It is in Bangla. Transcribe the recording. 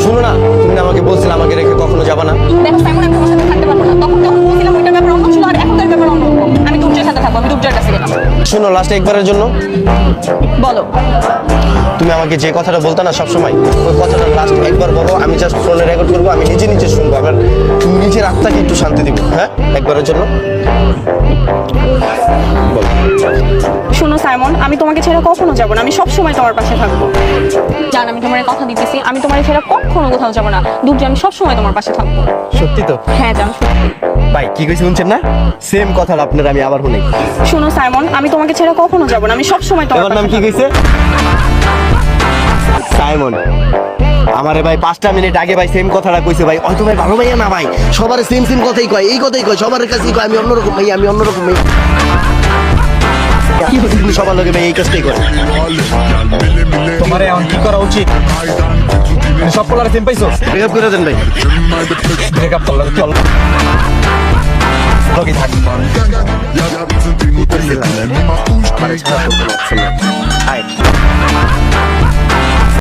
শোনো না, তুমি না আমাকে বলছিলে আমাকে রেখে কখনো যাবা না। দেখো সাইমন, আমি তোমার সাথে থাকতে পারবো না। তখন যখন বলছিলাম ওইটার ব্যাপার অন্য ছিল, আর এখনকার ব্যাপার অন্য রকম। আমি দুর্জয়ের সাথে থাকবো, আমি দুর্জয়ের কাছে গেলাম। শোনো, লাস্ট একবারের জন্য বলো। তুমি আমাকে যে কথাটা বলতে না সবসময়, ওই কথাটা লাস্ট একবার বলো। আমি জাস্ট ফোনে রেকর্ড করবো, আমি নিজে নিজে শুনবো, আবার নিজের আত্মাকে একটু শান্তি দিব। হ্যাঁ, একবারের জন্য বলো। শোনো সাইমন, আমি তোমাকে ছেড়ে কখনো যাবো না, আমি সবসময় তোমার পাশে থাকবো। জান, আমি তোমার কথা দিতেছি, আমি তোমার ছেড়ে কখনো কোথাও যাবো না। দুর্জয়, আমি সবসময় তোমার পাশে থাকবো। সত্যি তো? হ্যাঁ জান, সত্যি। ভাই কি কইছে শুনছেন না? সেম কথাটা আপনার আমি আবার শুনি। শোনো সাইমন, আমি তোমাকে ছেড়ে কখনো যাবো না, আমি সবসময় তোমার এবার নাম পাশে কি কইছে? সাইমন। আমারে ভাই 5টা মিনিট আগে ভাই সেম কথাটা কইছে ভাই। হয়তো ভাই ভালো ভাইয়া না ভাই, সবার সেম সেম কথাই কয়, এই কথাই কয়, সবার কাছেই কয় আমি অন্যরকম ভাই, আমি অন্যরকম ভাই। কি হচ্ছে তুমি সবার লগে ভাই এই কাজটাই করে? তোমার এখন কি করা উচিত? সব পোলার সেম পাইছো? ব্রেকআপ করে দেন ভাই। ব্রেকআপ করলে চল লগে থাক। আমার ছাড়া কোনো option নাই।